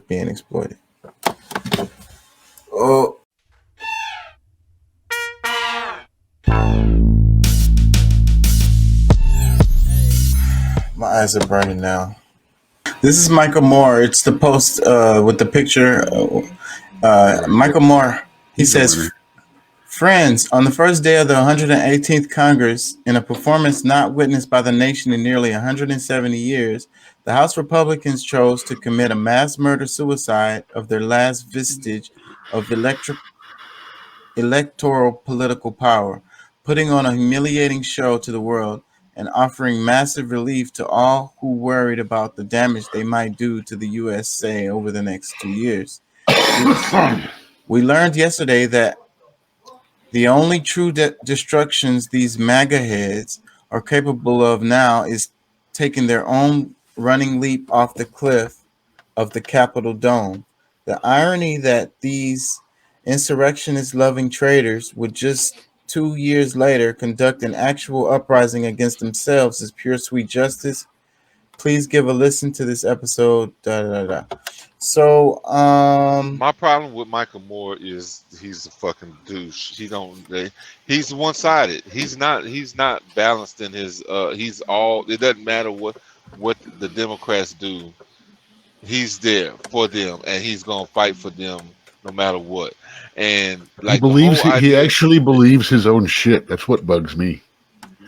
of being exploited. Oh, my eyes are burning now. This is Michael Moore. It's the post with the picture. Michael Moore. He says, "Friends, on the first day of the 118th Congress, in a performance not witnessed by the nation in nearly 170 years, the House Republicans chose to commit a mass murder-suicide of their last vestige of electoral political power, putting on a humiliating show to the world and offering massive relief to all who worried about the damage they might do to the USA over the next 2 years. We learned yesterday that the only true destructions these MAGA heads are capable of now is taking their own running leap off the cliff of the Capitol dome. The irony that these insurrectionist-loving traitors would just 2 years later conduct an actual uprising against themselves is pure sweet justice. Please give a listen to this episode. So, My problem with Michael Moore is he's a fucking douche. He's one-sided. He's not balanced in his he's all it doesn't matter what the Democrats do. He's there for them and he's going to fight for them no matter what. And He like the believes whole he idea actually believes his own shit. That's what bugs me.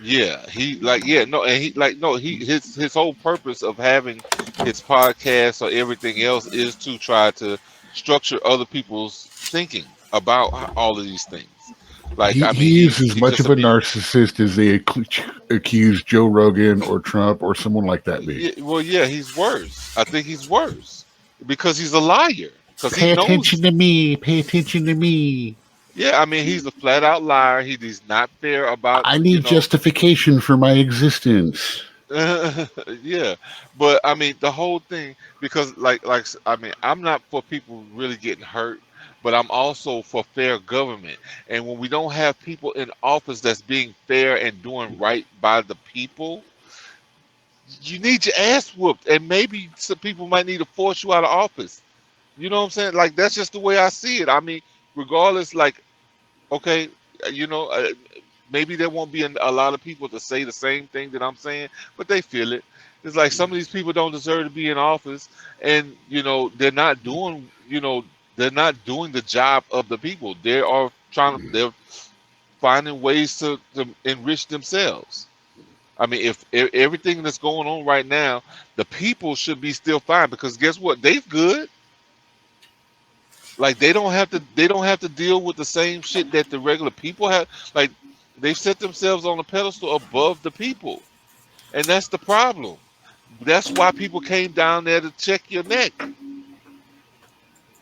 yeah, his whole purpose of having his podcast or everything else is to try to structure other people's thinking about all of these things. Like I mean, He is as he's much just of a narcissist as they accuse Joe Rogan or Trump or someone like that be. well, yeah, he's worse. I think he's worse because he's a liar. Because he Pay attention knows. to me. Pay attention to me. Yeah, I mean, he's a flat out liar. He's not fair about I need justification for my existence. yeah, but I mean the whole thing because I mean I'm not for people really getting hurt, but I'm also for fair government. And when we don't have people in office that's being fair and doing right by the people, you need your ass whooped, and maybe some people might need to force you out of office. You know what I'm saying? Like that's just the way I see it. I mean, regardless, like okay, you know, maybe there won't be a lot of people to say the same thing that I'm saying, but they feel it. It's like some of these people don't deserve to be in office, and they're not doing the job of the people. They're finding ways to enrich themselves. I mean, if everything that's going on right now, the people should be still fine because guess what? They're good. Like they don't have to deal with the same shit that the regular people have. Like they've set themselves on a pedestal above the people, and that's the problem. That's why people came down there to check your neck.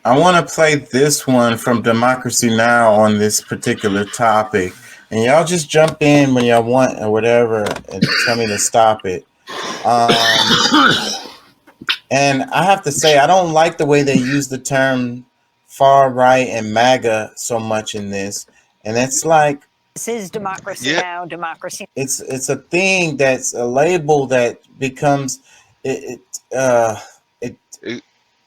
I want to play this one from Democracy Now! On this particular topic. And y'all just jump in when y'all want or whatever and tell me to stop it. And I have to say, I don't like the way they use the term far right and MAGA so much in this. And it's like, this is Democracy Now! Democracy. It's a thing that's a label that becomes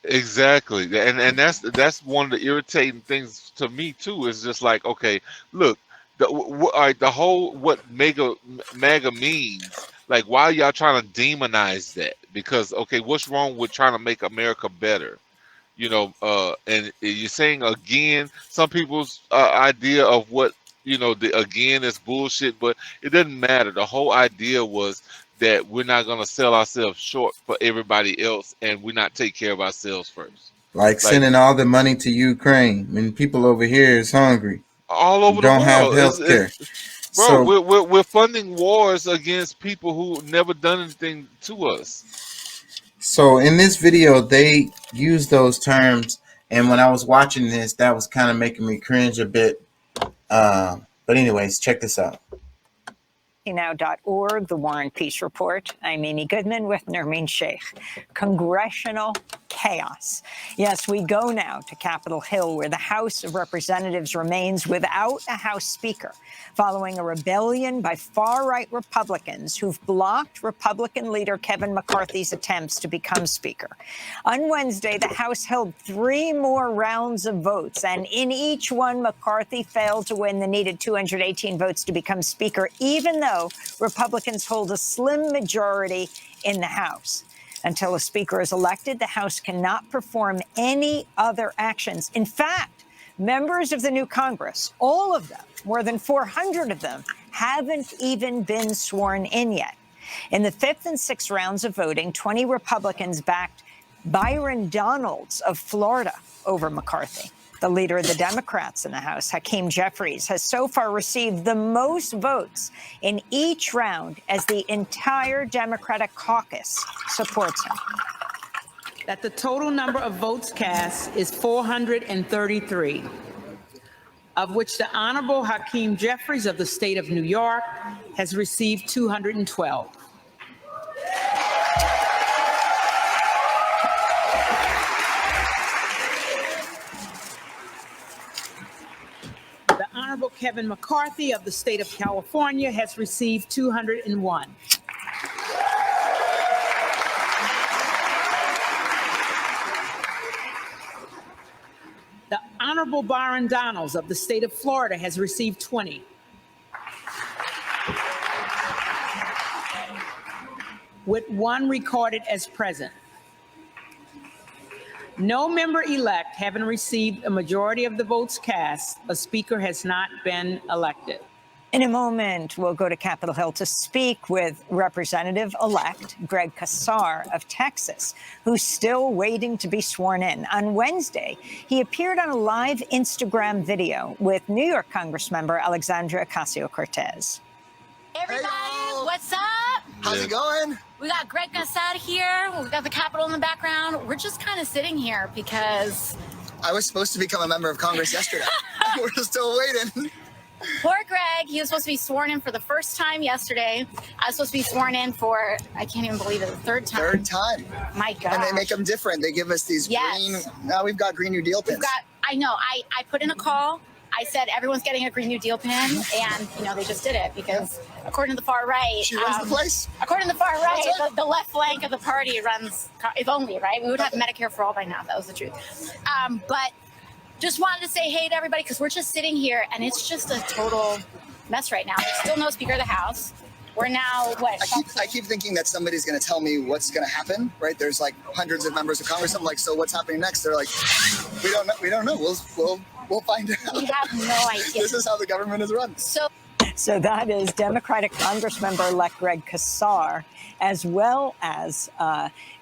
Exactly, and that's one of the irritating things to me too. Is just like, okay, look, the whole what MAGA means. Like, why are y'all trying to demonize that? Because okay, what's wrong with trying to make America better? And you're saying again, some people's idea of what the again is bullshit, but it doesn't matter. The whole idea was that we're not going to sell ourselves short for everybody else and we're not take care of ourselves first. Like sending all the money to Ukraine when people over here is hungry. All over don't the have world. health care. Bro, we're funding wars against people who never done anything to us. So in this video, they use those terms. And when I was watching this, that was kind of making me cringe a bit. But anyways, check this out. Now.org, The War and Peace Report. I'm Amy Goodman with Nermeen Sheikh. Congressional chaos. Yes, we go now to Capitol Hill, where the House of Representatives remains without a House Speaker, following a rebellion by far-right Republicans who've blocked Republican leader Kevin McCarthy's attempts to become Speaker. On Wednesday, the House held 3 more rounds of votes, and in each one, McCarthy failed to win the needed 218 votes to become Speaker, even though Republicans hold a slim majority in the House. Until a Speaker is elected, the House cannot perform any other actions. In fact, members of the new Congress, all of them, more than 400 of them, haven't even been sworn in yet. In the 5th and 6th rounds of voting, 20 Republicans backed Byron Donalds of Florida over McCarthy. The leader of the Democrats in the House, Hakeem Jeffries, has so far received the most votes in each round as the entire Democratic caucus supports him. That the total number of votes cast is 433, of which the Honorable Hakeem Jeffries of the state of New York has received 212. The Honorable Kevin McCarthy of the state of California has received 201. The Honorable Byron Donalds of the state of Florida has received 20. With 1 recorded as present. No member-elect having received a majority of the votes cast, a Speaker has not been elected. In a moment, we'll go to Capitol Hill to speak with Representative-elect Greg Casar of Texas, who's still waiting to be sworn in. On Wednesday, he appeared on a live Instagram video with New York Congressmember Alexandria Ocasio-Cortez. Everybody, Hey-o. what's up? How's it going? We got Greg Casar here. We've got the Capitol in the background. We're just kind of sitting here because I was supposed to become a member of Congress yesterday. We're still waiting. poor Greg, he was supposed to be sworn in for the first time yesterday. I was supposed to be sworn in for, I can't even believe it, the 3rd time. 3rd time. My God. And they make them different. They give us these Yes. green. Now we've got Green New Deal pins. I know, I put in a call. I said everyone's getting a Green New Deal pin, and they just did it because according to the far right, She runs the place. According to the far right, That's it. the left flank of the party runs. If only, right? We would have Medicare for all by now. That was the truth. But just wanted to say hey to everybody because we're just sitting here, and it's just a total mess right now. There's still no Speaker of the House. We're now what? I keep thinking that somebody's going to tell me what's going to happen. Right? There's like hundreds of members of Congress. I'm like, so what's happening next? They're like, we don't know. We don't know. We'll find out. We have no idea. This is how the government is run. So that is Democratic Congressmember-elect Greg Casar, as well as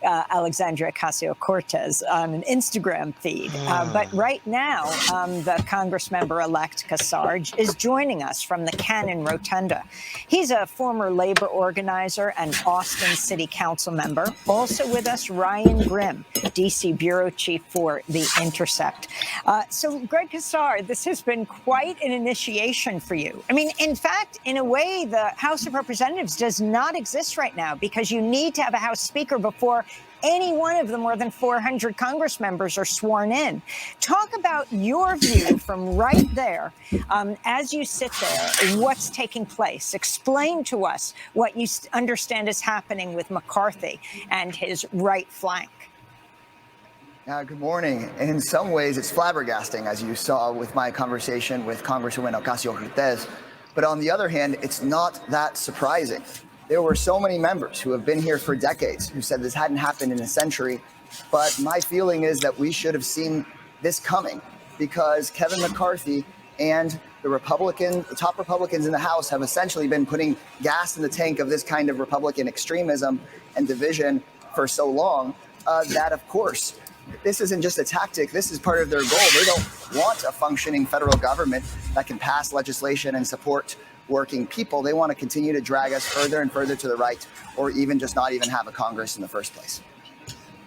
Alexandria Ocasio-Cortez on an Instagram feed. But right now, the Congressmember-elect Casar is joining us from the Cannon Rotunda. He's a former labor organizer and Austin City Council member. Also with us, Ryan Grimm, D.C. Bureau Chief for The Intercept. So, Greg Casar, this has been quite an initiation for you. I mean, in fact, in a way, the House of Representatives does not exist right now because you need to have a House Speaker before any one of the more than 400 Congress members are sworn in. Talk about your view from right there as you sit there, what's taking place. Explain to us what you understand is happening with McCarthy and his right flank. Good morning. In some ways, it's flabbergasting, as you saw with my conversation with Congresswoman Ocasio-Cortez. But on the other hand, it's not that surprising. There were so many members who have been here for decades who said this hadn't happened in a century. But my feeling is that we should have seen this coming because Kevin McCarthy and the top Republicans in the House have essentially been putting gas in the tank of this kind of Republican extremism and division for so long that, of course, this isn't just a tactic. This is part of their goal. They don't want a functioning federal government that can pass legislation and support working people. They want to continue to drag us further and further to the right, or even just not even have a Congress in the first place.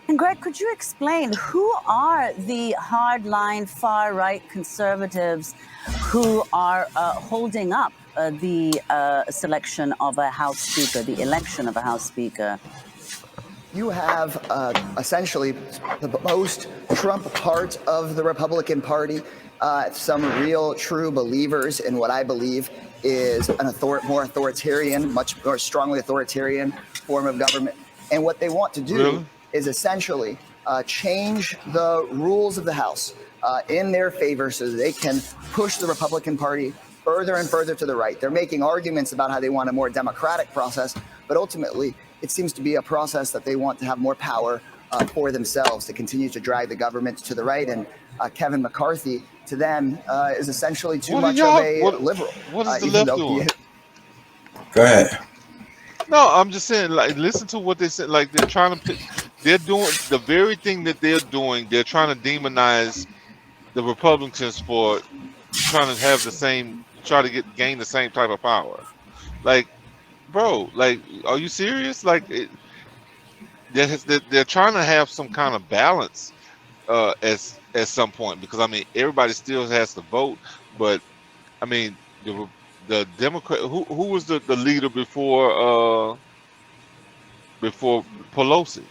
And Greg, could you explain who are the hardline far-right conservatives who are holding up the selection of a House Speaker, the election of a House Speaker? You have essentially the most Trump part of the Republican Party, some real true believers in what I believe is an more authoritarian, much more strongly authoritarian form of government. And what they want to do is essentially change the rules of the House in their favor so that they can push the Republican Party further and further to the right. They're making arguments about how they want a more democratic process, but ultimately it seems to be a process that they want to have more power for themselves to continue to drive the government to the right. And Kevin McCarthy, to them, is essentially too much of a liberal. What is the left doing? Go ahead. No, I'm just saying, like, listen to what they said. Like, they're trying to, they're doing the very thing that they're doing. They're trying to demonize the Republicans for trying to have the same, gain the same type of power. Like, bro, like, are you serious? Like, they're trying to have some kind of balance at some point, because I mean, everybody still has to vote, but I mean, the Democrat, who was the leader before Pelosi?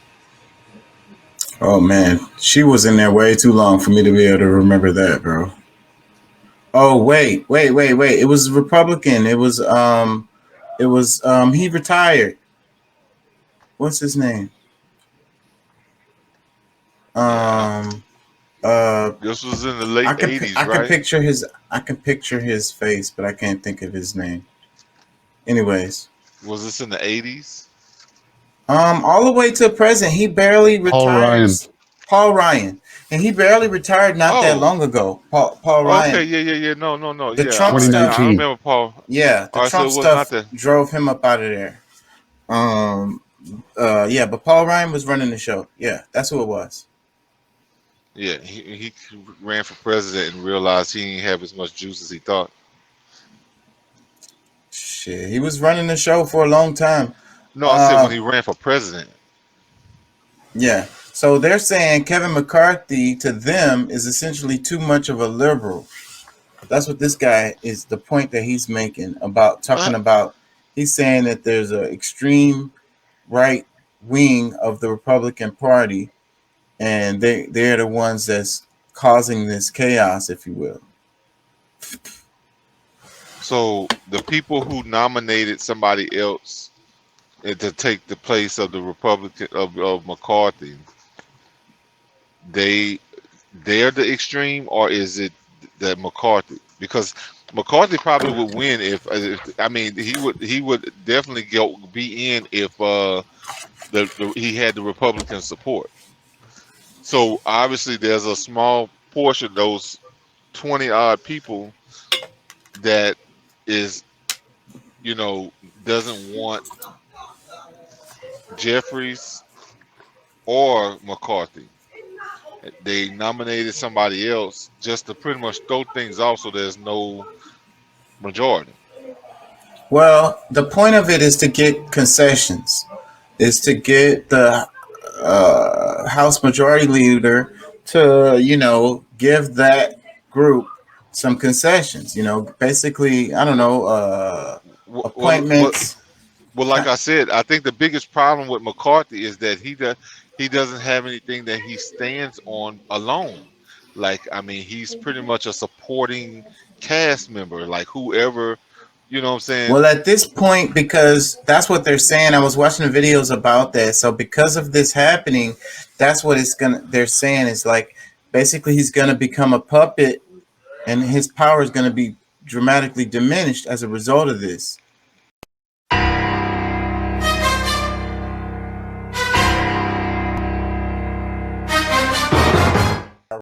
Oh man, she was in there way too long for me to be able to remember that, bro. Oh wait. It was Republican. It was he retired. What's his name? This was in the late 80s, right? I can picture his face, but I can't think of his name. Anyways. Was this in the 80s? All the way to present. He barely retired. Paul Ryan. And he barely retired not that long ago. Paul Ryan. Okay, yeah. No. The Trump stuff. I remember Paul. Yeah, the Trump stuff drove him up out of there. Yeah, but Paul Ryan was running the show. Yeah, that's who it was. Yeah, he ran for president and realized he didn't have as much juice as he thought. Shit, he was running the show for a long time. No, I said when he ran for president. Yeah, so they're saying Kevin McCarthy to them is essentially too much of a liberal. That's what this guy is, the point that he's making about talking about. He's saying that there's an extreme right wing of the Republican Party, and they're the ones that's causing this chaos, if you will. So the people who nominated somebody else to take the place of the Republican of McCarthy, they're the extreme, or is it that McCarthy? Because McCarthy probably would win if I mean he would definitely be in if he had the Republican support. So obviously there's a small portion, those 20 odd people, that is, doesn't want Jeffries or McCarthy. They nominated somebody else just to pretty much throw things off so there's no majority. Well, the point of it is to get concessions, is to get the House Majority Leader to, give that group some concessions, basically, I don't know, appointments. Well, like I said, I think the biggest problem with McCarthy is that he doesn't have anything that he stands on alone. Like, I mean, he's pretty much a supporting cast member, like whoever, you know what I'm saying? Well, at this point, because that's what they're saying, I was watching the videos about that. So because of this happening, that's what they're saying is like, basically he's going to become a puppet and his power is going to be dramatically diminished as a result of this.